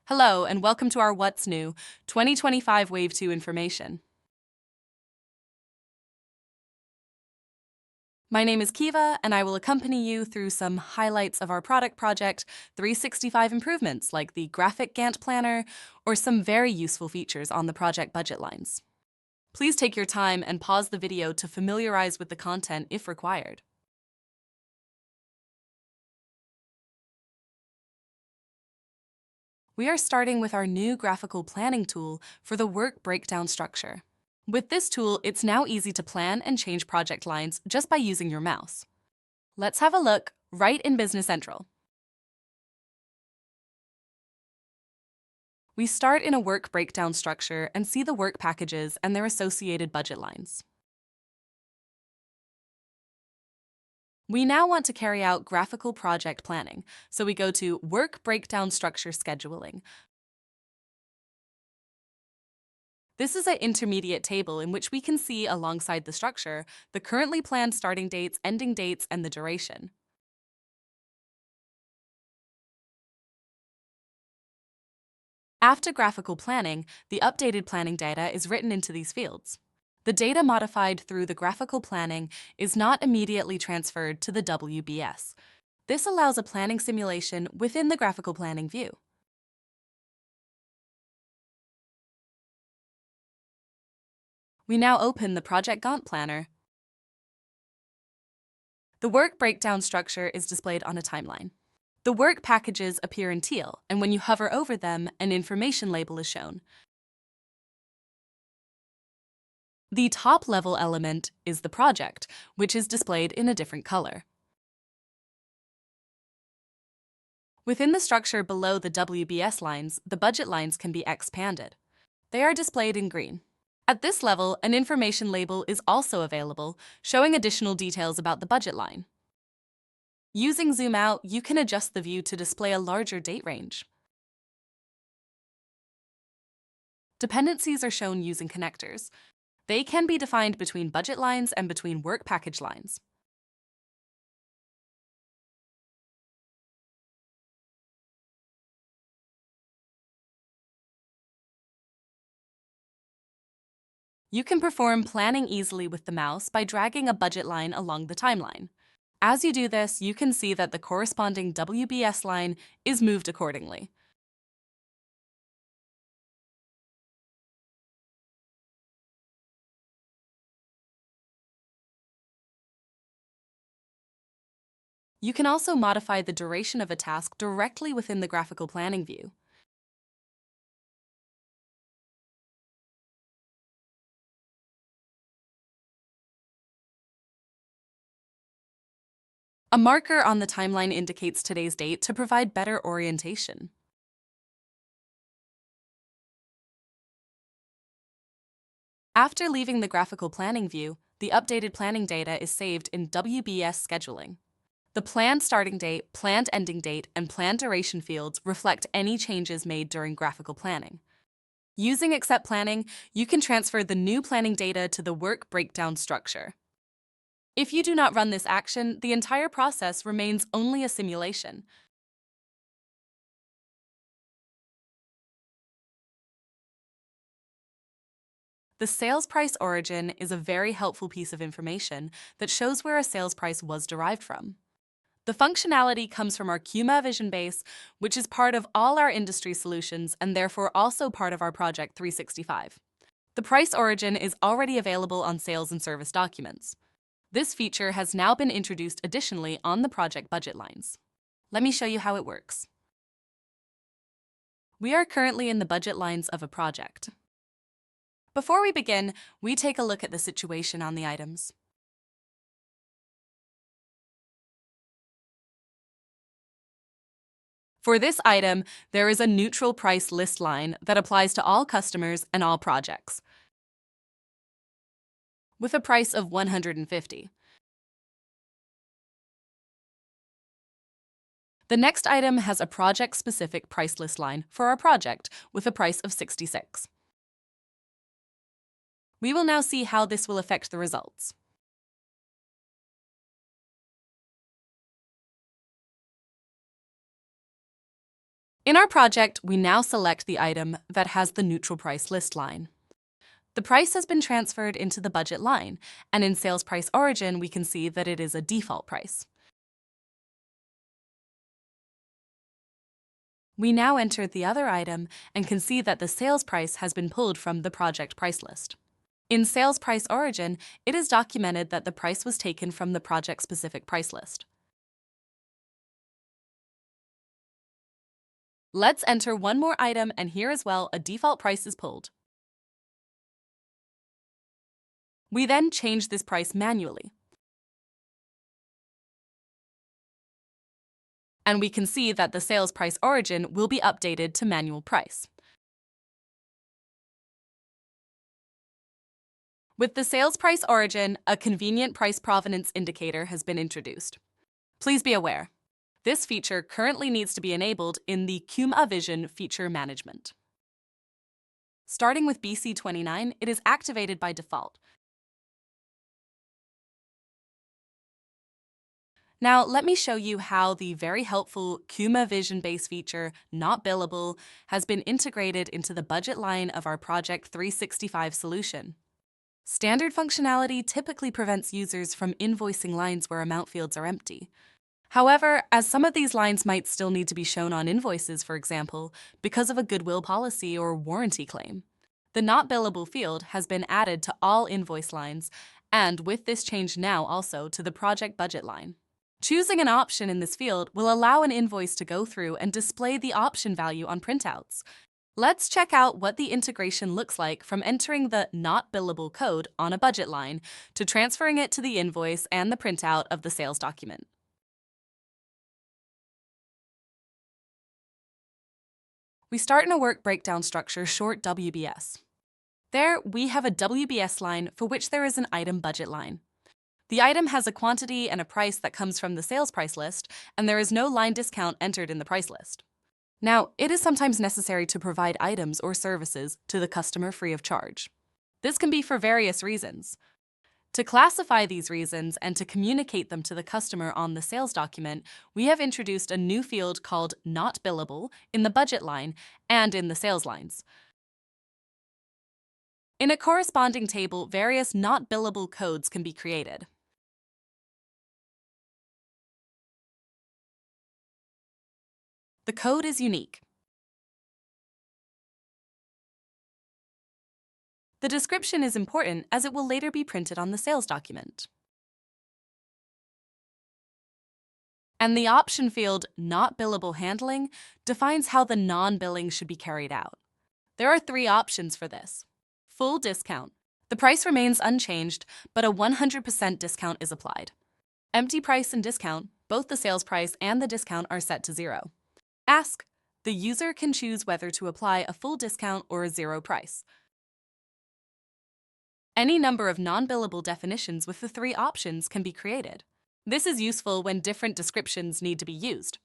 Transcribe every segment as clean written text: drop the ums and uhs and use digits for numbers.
Hello, and welcome to our What's New 2025 Wave 2 information. My name is Kiva, and I will accompany you through some highlights of our product project 365 improvements like the Graphic Gantt Planner or some very useful features on the project budget lines. Please take your time and pause the video to familiarize with the content if required. We are starting with our new graphical planning tool for the work breakdown structure. With this tool, it's now easy to plan and change project lines just by using your mouse. Let's have a look right in Business Central. We start in a work breakdown structure and see the work packages and their associated budget lines. We now want to carry out graphical project planning, so we go to Work Breakdown Structure Scheduling. This is an intermediate table in which we can see alongside the structure the currently planned starting dates, ending dates, and the duration. After graphical planning, the updated planning data is written into these fields. The data modified through the graphical planning is not immediately transferred to the WBS. This allows a planning simulation within the graphical planning view. We now open the Project Gantt Planner. The work breakdown structure is displayed on a timeline. The work packages appear in teal, and when you hover over them, an information label is shown. The top-level element is the project, which is displayed in a different color. Within the structure below the WBS lines, the budget lines can be expanded. They are displayed in green. At this level, an information label is also available, showing additional details about the budget line. Using Zoom Out, you can adjust the view to display a larger date range. Dependencies are shown using connectors. They can be defined between budget lines and between work package lines. You can perform planning easily with the mouse by dragging a budget line along the timeline. As you do this, you can see that the corresponding WBS line is moved accordingly. You can also modify the duration of a task directly within the graphical planning view. A marker on the timeline indicates today's date to provide better orientation. After leaving the graphical planning view, the updated planning data is saved in WBS scheduling. The planned starting date, planned ending date, and planned duration fields reflect any changes made during graphical planning. Using Accept Planning, you can transfer the new planning data to the work breakdown structure. If you do not run this action, the entire process remains only a simulation. The sales price origin is a very helpful piece of information that shows where a sales price was derived from. The functionality comes from our KUMAVISION base, which is part of all our industry solutions and therefore also part of our Project 365. The price origin is already available on sales and service documents. This feature has now been introduced additionally on the project budget lines. Let me show you how it works. We are currently in the budget lines of a project. Before we begin, we take a look at the situation on the items. For this item, there is a neutral price list line that applies to all customers and all projects, with a price of $150. The next item has a project-specific price list line for our project with a price of $66. We will now see how this will affect the results. In our project, we now select the item that has the neutral price list line. The price has been transferred into the budget line, and in Sales Price Origin, we can see that it is a default price. We now enter the other item and can see that the sales price has been pulled from the project price list. In Sales Price Origin, it is documented that the price was taken from the project-specific price list. Let's enter one more item, and here as well, a default price is pulled. We then change this price manually. And we can see that the Sales Price Origin will be updated to manual price. With the Sales Price Origin, a convenient price provenance indicator has been introduced. Please be aware, this feature currently needs to be enabled in the KUMAVISION feature management. Starting with BC29, it is activated by default. Now, let me show you how the very helpful KUMAVISION-based feature, Not Billable, has been integrated into the budget line of our project365 solution. Standard functionality typically prevents users from invoicing lines where amount fields are empty. However, as some of these lines might still need to be shown on invoices, for example, because of a goodwill policy or warranty claim, the Not Billable field has been added to all invoice lines, and with this change now also to the project budget line. Choosing an option in this field will allow an invoice to go through and display the option value on printouts. Let's check out what the integration looks like from entering the Not Billable code on a budget line to transferring it to the invoice and the printout of the sales document. We start in a work breakdown structure, short WBS. There, we have a WBS line for which there is an item budget line. The item has a quantity and a price that comes from the sales price list, and there is no line discount entered in the price list. Now, it is sometimes necessary to provide items or services to the customer free of charge. This can be for various reasons. To classify these reasons and to communicate them to the customer on the sales document, we have introduced a new field called Not Billable in the budget line and in the sales lines. In a corresponding table, various Not Billable codes can be created. The code is unique. The description is important as it will later be printed on the sales document. And the option field, Not Billable Handling, defines how the non-billing should be carried out. There are 3 options for this. Full discount. The price remains unchanged, but a 100% discount is applied. Empty price and discount, both the sales price and the discount are set to 0. Ask. The user can choose whether to apply a full discount or a 0 price. Any number of non-billable definitions with the 3 options can be created. This is useful when different descriptions need to be used.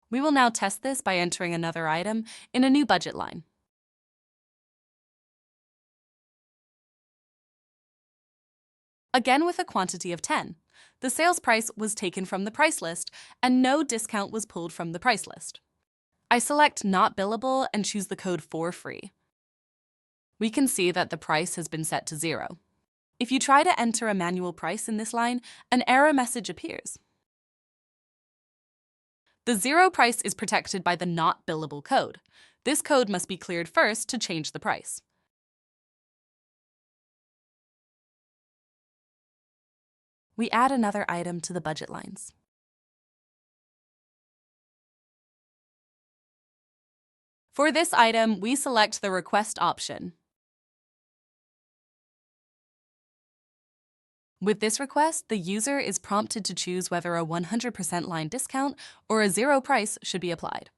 We will now test this by entering another item in a new budget line. Again with a quantity of 10. The sales price was taken from the price list, and no discount was pulled from the price list. I select Not Billable and choose the code for free. We can see that the price has been set to 0. If you try to enter a manual price in this line, an error message appears. The 0 price is protected by the Not Billable code. This code must be cleared first to change the price. We add another item to the budget lines. For this item, we select the Request option. With this request, the user is prompted to choose whether a 100% line discount or a 0 price should be applied.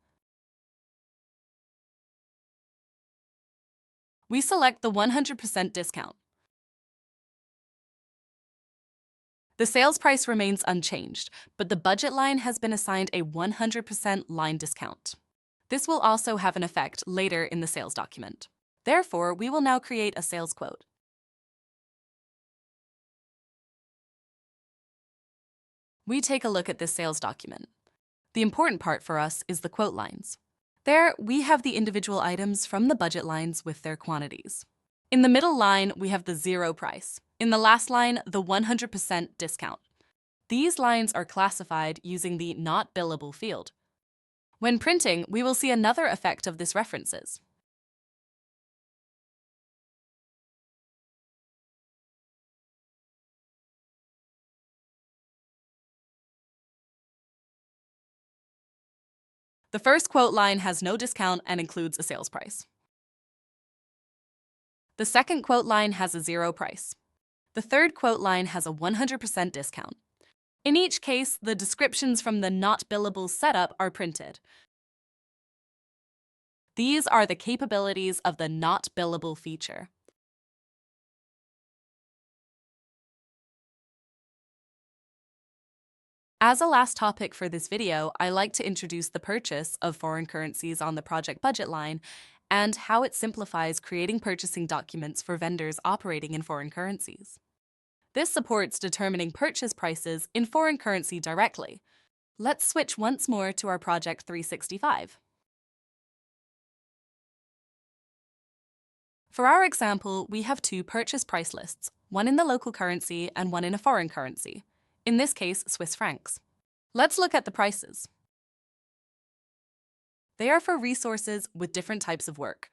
We select the 100% discount. The sales price remains unchanged, but the budget line has been assigned a 100% line discount. This will also have an effect later in the sales document. Therefore, we will now create a sales quote. We take a look at this sales document. The important part for us is the quote lines. There, we have the individual items from the budget lines with their quantities. In the middle line, we have the zero price. In the last line, the 100% discount. These lines are classified using the not billable field. When printing, we will see another effect of this references. The first quote line has no discount and includes a sales price. The second quote line has a zero price. The third quote line has a 100% discount. In each case, the descriptions from the not billable setup are printed. These are the capabilities of the not billable feature. As a last topic for this video, I like to introduce the purchase of foreign currencies on the project budget line and how it simplifies creating purchasing documents for vendors operating in foreign currencies. This supports determining purchase prices in foreign currency directly. Let's switch once more to our Project 365. For our example, we have two purchase price lists, one in the local currency and one in a foreign currency, in this case, Swiss francs. Let's look at the prices. They are for resources with different types of work.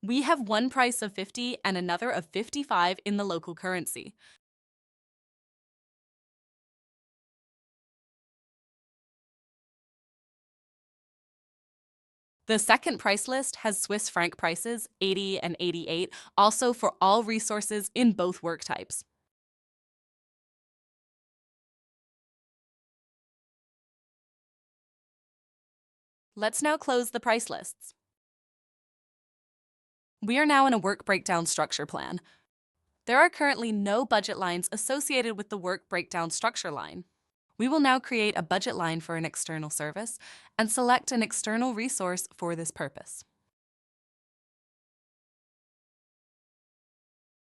We have one price of 50 and another of 55 in the local currency. The second price list has Swiss franc prices, 80 and 88, also for all resources in both work types. Let's now close the price lists. We are now in a work breakdown structure plan. There are currently no budget lines associated with the work breakdown structure line. We will now create a budget line for an external service and select an external resource for this purpose.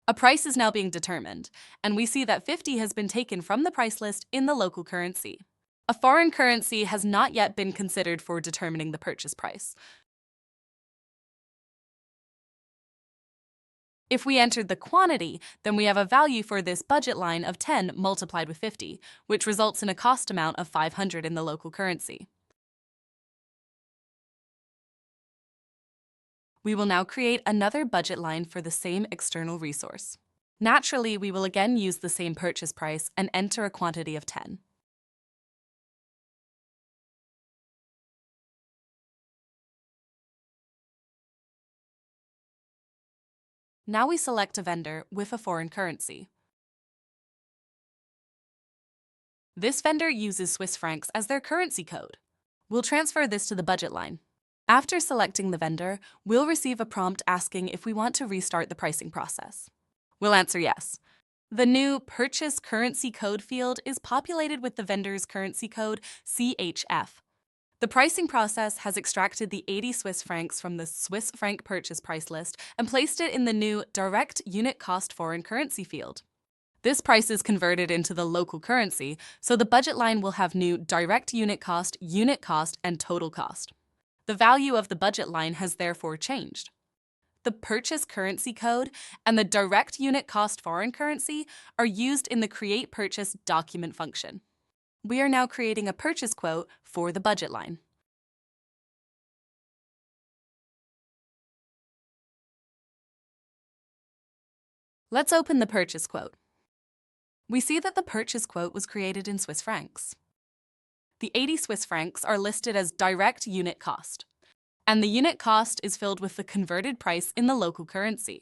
A price is now being determined, and we see that 50 has been taken from the price list in the local currency. A foreign currency has not yet been considered for determining the purchase price. If we entered the quantity, then we have a value for this budget line of 10 multiplied with 50, which results in a cost amount of 500 in the local currency. We will now create another budget line for the same external resource. Naturally, we will again use the same purchase price and enter a quantity of 10. Now we select a vendor with a foreign currency. This vendor uses Swiss francs as their currency code. We'll transfer this to the budget line. After selecting the vendor, we'll receive a prompt asking if we want to restart the pricing process. We'll answer yes. The new Purchase Currency Code field is populated with the vendor's currency code CHF. The pricing process has extracted the 80 Swiss francs from the Swiss franc purchase price list and placed it in the new Direct Unit Cost Foreign Currency field. This price is converted into the local currency, so the budget line will have new Direct Unit Cost, and Total Cost. The value of the budget line has therefore changed. The Purchase Currency Code and the Direct Unit Cost Foreign Currency are used in the Create Purchase document function. We are now creating a purchase quote for the budget line. Let's open the purchase quote. We see that the purchase quote was created in Swiss francs. The 80 Swiss francs are listed as direct unit cost, and the unit cost is filled with the converted price in the local currency.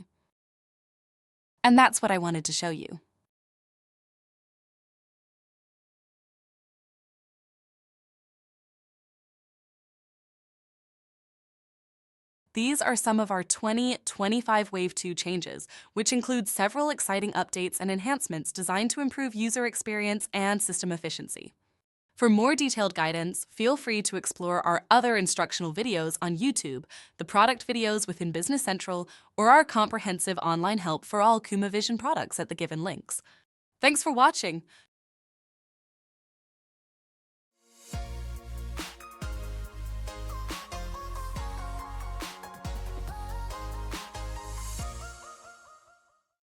And that's what I wanted to show you. These are some of our 2025 Wave 2 changes, which include several exciting updates and enhancements designed to improve user experience and system efficiency. For more detailed guidance, feel free to explore our other instructional videos on YouTube, the product videos within Business Central, or our comprehensive online help for all KUMAVISION products at the given links. Thanks for watching!